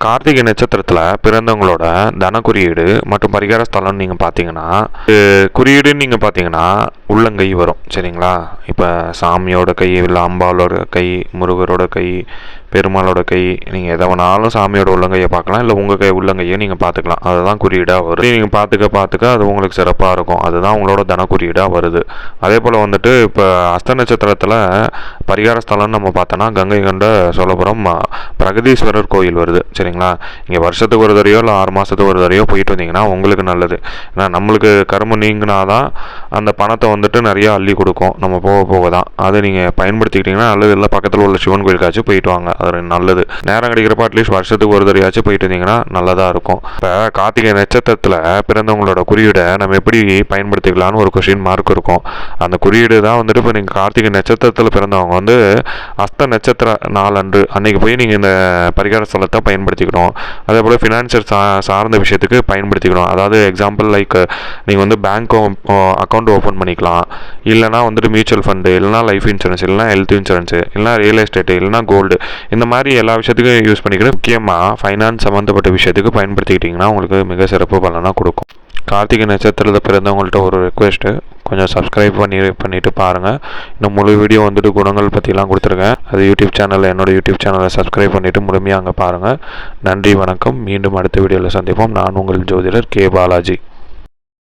கார்த்திகை நட்சத்திரத்தில் பிறந்தவங்களோட தன குறியீடு மற்றும் பரிகார ஸ்தலம்னு நீங்கள் பார்த்தீங்கன்னா, குறியீடுன்னு நீங்கள் பார்த்தீங்கன்னா உள்ளங்கை வரும். சரிங்களா? இப்போ சாமியோட கை, இல்லை அம்பாலோட கை, முருகரோட கை, பெருமாளோட கை, நீங்கள் எதை வேணாலும் சாமியோட உள்ளங்கையை பார்க்கலாம், இல்லை உங்கள் கை உள்ளங்கையை நீங்கள் பார்த்துக்கலாம். அதுதான் குறியீடாக வரும். நீங்கள் பார்த்துக்க அது உங்களுக்கு சிறப்பாக இருக்கும். அதுதான் உங்களோட தன குறியீடாக வருது. அதே போல் வந்துட்டு இப்போ அஸ்த நட்சத்திரத்தில் பரிகார ஸ்தலம்னு நம்ம பார்த்தோன்னா கங்கை கொண்ட சோழபுரம் பிரகதீஸ்வரர் கோயில் வருது. சரிங்களா? இங்கே வருஷத்துக்கு ஒரு தடையோ இல்லை 6 மாதத்துக்கு ஒரு தடையோ போயிட்டு வந்தீங்கன்னா உங்களுக்கு நல்லது. ஏன்னா நம்மளுக்கு கர்மம் நீங்கினாதான் அந்த பணத்தை வந்துட்டு நிறையா அள்ளி கொடுக்கும். நம்ம போக தான் அதை நீங்கள் பயன்படுத்திக்கிட்டிங்கன்னா நல்லது. இல்லை பக்கத்தில் உள்ள சிவன் கோயிலுக்காச்சும் போயிட்டு வாங்க, அது நல்லது. நேரம் கிடைக்கிறப்ப அட்லீஸ்ட் வருஷத்துக்கு ஒரு தடையாச்சும் போயிட்டு இருந்தீங்கன்னா நல்லதாக இருக்கும். இப்போ கார்த்திகை நட்சத்திரத்தில் பிறந்தவங்களோட குறியீடை நம்ம எப்படி பயன்படுத்திக்கலாம்னு ஒரு கொஷின் மார்க் இருக்கும். அந்த குறியீடு தான் வந்துட்டு இப்போ நீங்கள் கார்த்திகை நட்சத்திரத்தில் பிறந்தவங்க வந்து அஸ்த நட்சத்திர நாளன்று அன்னைக்கு போய் நீங்கள் இந்த பரிகார ஸ்தலத்தை பயன்படுத்திக்கணும். அதே போல் ஃபினான்ஷியல் சார்ந்த விஷயத்துக்கு பயன்படுத்திக்கணும். அதாவது எக்ஸாம்பிள் லைக் நீங்கள் வந்து பேங்க் அக்கௌண்ட் ஓப்பன் பண்ணிக்கலாம், இல்லைனா வந்துட்டு மியூச்சுவல் ஃபண்டு, இல்லைனா லைஃப் இன்சூரன்ஸ், இல்லைனா ஹெல்த் இன்சூரன்ஸு, இல்லைனா ரியல் எஸ்டேட்டு, இல்லைனா கோல்டு, இந்த மாதிரி எல்லா விஷயத்துக்கும் யூஸ் பண்ணிக்கிட்டு முக்கியமாக ஃபைனான்ஸ் சம்மந்தப்பட்ட விஷயத்துக்கு பயன்படுத்திக்கிட்டிங்கன்னா உங்களுக்கு மிக சிறப்பு பலனாக கொடுக்கும். கார்த்திகை நட்சத்திரத்தில் பிறந்தவங்கள்ட்ட ஒரு ரெக்வெஸ்ட்டு, கொஞ்சம் சப்ஸ்கிரைப் பண்ணிவிட்டு பாருங்கள். இன்னும் முழு வீடியோ வந்துட்டு குணங்கள் பற்றிலாம் கொடுத்துருக்கேன். அது யூடியூப் சேனலில், என்னோடய யூடியூப் சேனலை சப்ஸ்கிரைப் பண்ணிவிட்டு முழுமையாக அங்கே பாருங்கள். நன்றி, வணக்கம். மீண்டும் அடுத்த வீடியோவில் சந்திப்போம். நான் உங்கள் ஜோதிடர் கே. பாலாஜி.